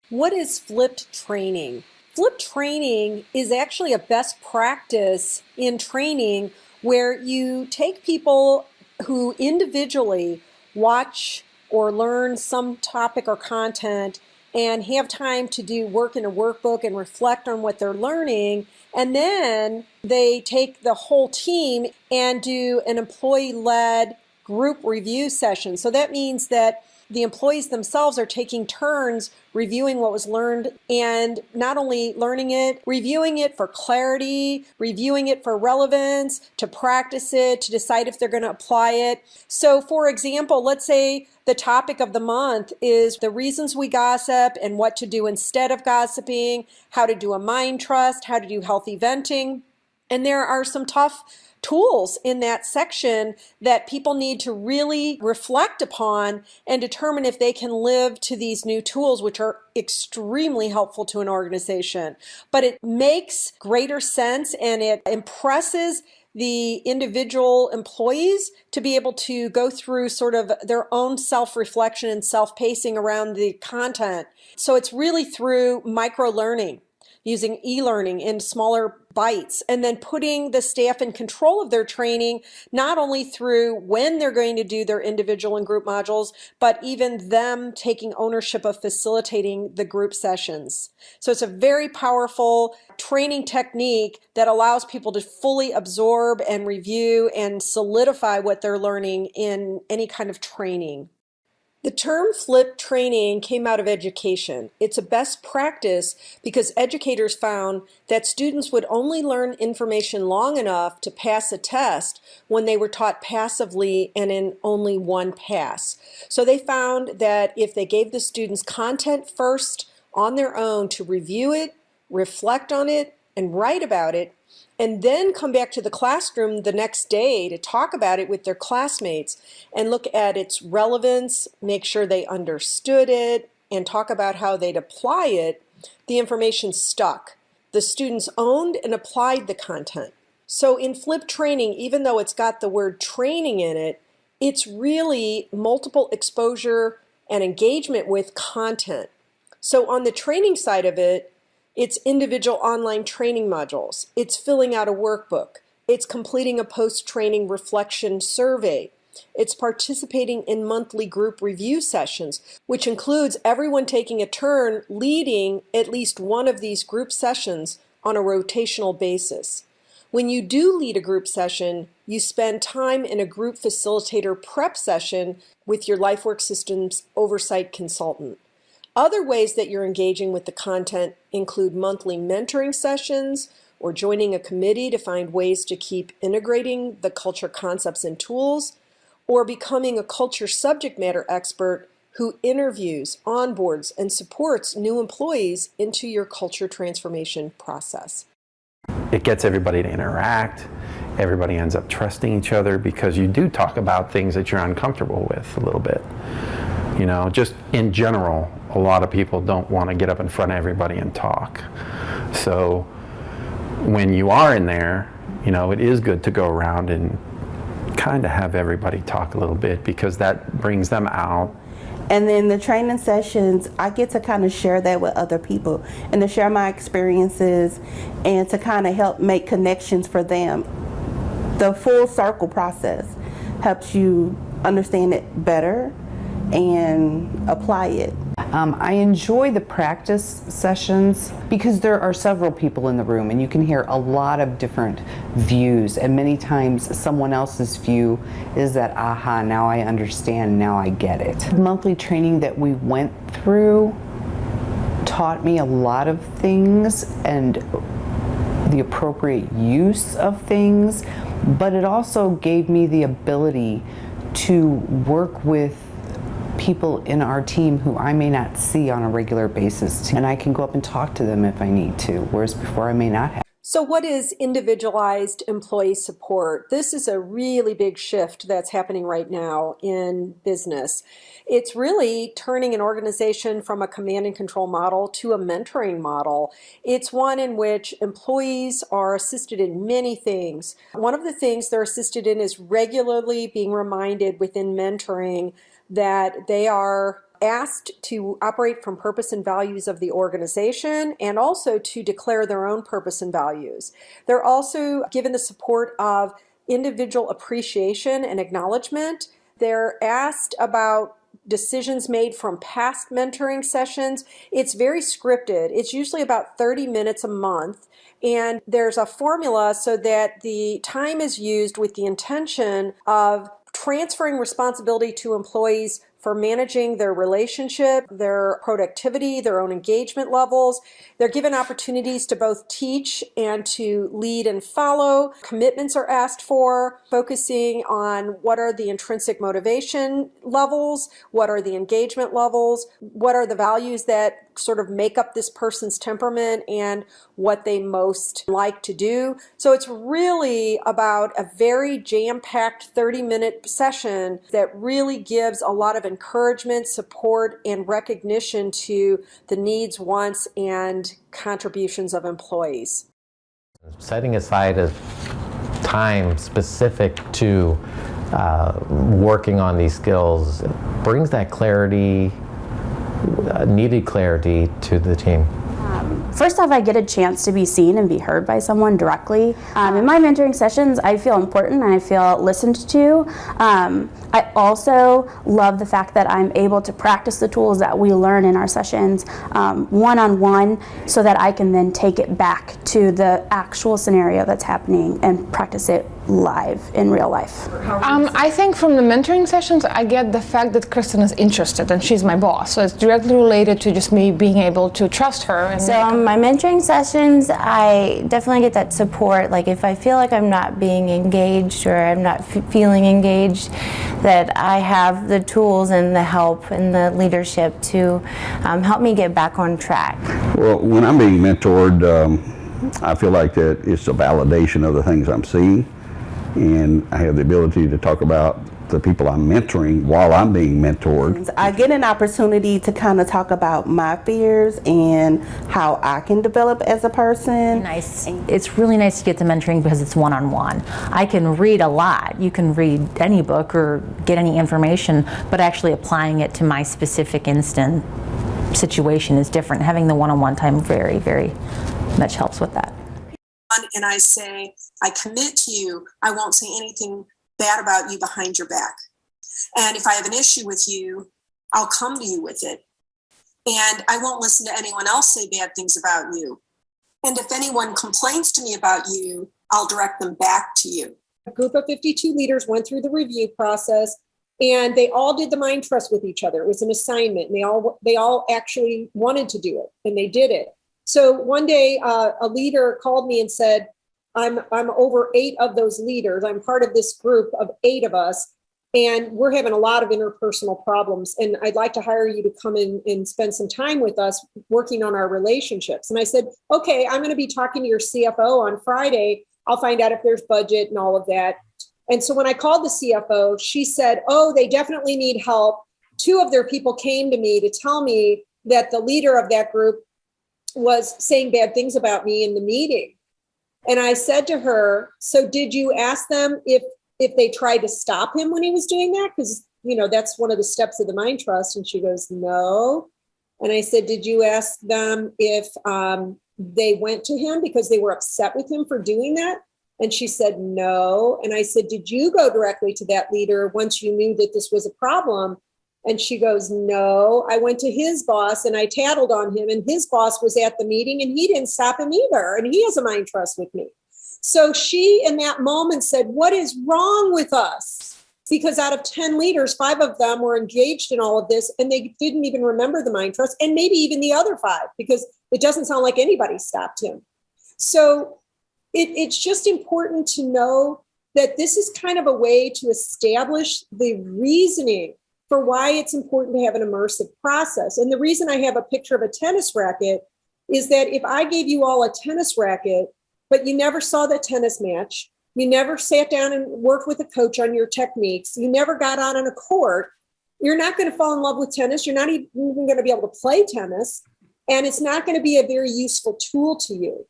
What is flipped training? Flipped training is actually a best practice in training where you take people who individually watch or learn some topic or content and have time to do work in a workbook and reflect on what they're learning. And then they take the whole team and do an employee-led group review session. So that means that the employees themselves are taking turns reviewing what was learned and not only learning it, reviewing it for clarity, reviewing it for relevance, to practice it, to decide if they're going to apply it. So for example, let's say the topic of the month is the reasons we gossip and what to do instead of gossiping, how to do a mind trust, how to do healthy venting. And there are some tough tools in that section that people need to really reflect upon and determine if they can live to these new tools, which are extremely helpful to an organization. But it makes greater sense and it impresses the individual employees to be able to go through sort of their own self-reflection and self-pacing around the content. So it's really through micro-learning, using e-learning in smaller bites, and then putting the staff in control of their training, not only through when they're going to do their individual and group modules, but even them taking ownership of facilitating the group sessions. So it's a very powerful training technique that allows people to fully absorb and review and solidify what they're learning in any kind of training. The term flipped training came out of education. It's a best practice because educators found that students would only learn information long enough to pass a test when they were taught passively and in only one pass. So they found that if they gave the students content first on their own to review it, reflect on it, and write about it, and then come back to the classroom the next day to talk about it with their classmates and look at its relevance, make sure they understood it, and talk about how they'd apply it, the information stuck. The students owned and applied the content. So in flipped training, even though it's got the word training in it, it's really multiple exposure and engagement with content. So on the training side of it, it's individual online training modules. It's filling out a workbook. It's completing a post-training reflection survey. It's participating in monthly group review sessions, which includes everyone taking a turn leading at least one of these group sessions on a rotational basis. When you do lead a group session, you spend time in a group facilitator prep session with your Lifework Systems oversight consultant. Other ways that you're engaging with the content include monthly mentoring sessions or joining a committee to find ways to keep integrating the culture concepts and tools, or becoming a culture subject matter expert who interviews, onboards, and supports new employees into your culture transformation process. It gets everybody to interact. Everybody ends up trusting each other because you do talk about things that you're uncomfortable with a little bit. You know, just in general, a lot of people don't want to get up in front of everybody and talk. So when you are in there, you know, it is good to go around and kind of have everybody talk a little bit because that brings them out. And then the training sessions, I get to kind of share that with other people and to share my experiences and to kind of help make connections for them. The full circle process helps you understand it better and apply it. I enjoy the practice sessions because there are several people in the room and you can hear a lot of different views, and many times someone else's view is that, aha, now I understand, now I get it. The monthly training that we went through taught me a lot of things and the appropriate use of things, but it also gave me the ability to work with people in our team who I may not see on a regular basis, and I can go up and talk to them if I need to, whereas before I may not have. So what is individualized employee support? This is a really big shift that's happening right now in business. It's really turning an organization from a command and control model to a mentoring model. It's one in which employees are assisted in many things. One of the things they're assisted in is regularly being reminded within mentoring that they are asked to operate from purpose and values of the organization and also to declare their own purpose and values. They're also given the support of individual appreciation and acknowledgement. They're asked about decisions made from past mentoring sessions. It's very scripted. It's usually about 30 minutes a month. And there's a formula so that the time is used with the intention of transferring responsibility to employees for managing their relationship, their productivity, their own engagement levels. They're given opportunities to both teach and to lead and follow. Commitments are asked for, focusing on what are the intrinsic motivation levels, what are the engagement levels, what are the values that sort of make up this person's temperament, and what they most like to do. So it's really about a very jam-packed 30-minute session that really gives a lot of encouragement, support, and recognition to the needs, wants, and contributions of employees. Setting aside a time specific to working on these skills brings that clarity, needed clarity to the team. First off, I get a chance to be seen and be heard by someone directly. In my mentoring sessions, I feel important and I feel listened to. I also love the fact that I'm able to practice the tools that we learn in our sessions one-on-one, so that I can then take it back to the actual scenario that's happening and practice it live in real life. I think from the mentoring sessions, I get the fact that Kristen is interested and she's my boss. So it's directly related to just me being able to trust her. And so my mentoring sessions, I definitely get that support. Like if I feel like I'm not being engaged or I'm not feeling engaged, that I have the tools and the help and the leadership to help me get back on track. Well, when I'm being mentored, I feel like that it's a validation of the things I'm seeing, and I have the ability to talk about the people I'm mentoring while I'm being mentored. I get an opportunity to kind of talk about my fears and how I can develop as a person. Nice. It's really nice to get the mentoring because it's one-on-one. I can read a lot. You can read any book or get any information, but actually applying it to my specific instant situation is different. Having the one-on-one time very, very much helps with that. And I say, I commit to you, I won't say anything bad about you behind your back. And if I have an issue with you, I'll come to you with it. And I won't listen to anyone else say bad things about you. And if anyone complains to me about you, I'll direct them back to you. A group of 52 leaders went through the review process, and they all did the mind trust with each other. It was an assignment, and they all actually wanted to do it, and they did it. So one day, a leader called me and said, I'm over 8 of those leaders. I'm part of this group of 8 of us, and we're having a lot of interpersonal problems. And I'd like to hire you to come in and spend some time with us working on our relationships. And I said, okay, I'm going to be talking to your CFO on Friday. I'll find out if there's budget and all of that. And so when I called the CFO, she said, oh, they definitely need help. 2 of their people came to me to tell me that the leader of that group was saying bad things about me in the meeting. And I said to her, so did you ask them if they tried to stop him when he was doing that? Because, you know, that's one of the steps of the mind trust. And she goes, no. And I said, did you ask them if they went to him because they were upset with him for doing that? And she said, no. And I said, did you go directly to that leader once you knew that this was a problem? And she goes, no, I went to his boss and I tattled on him, and his boss was at the meeting and he didn't stop him either. And he has a mind trust with me. So she, in that moment, said, what is wrong with us? Because out of 10 leaders, 5 of them were engaged in all of this, and they didn't even remember the mind trust, and maybe even the other 5, because it doesn't sound like anybody stopped him. So it's just important to know that this is kind of a way to establish the reasoning for why it's important to have an immersive process. And the reason I have a picture of a tennis racket is that if I gave you all a tennis racket, but you never saw the tennis match, you never sat down and worked with a coach on your techniques, you never got out on a court, you're not going to fall in love with tennis. You're not even going to be able to play tennis. And it's not going to be a very useful tool to you.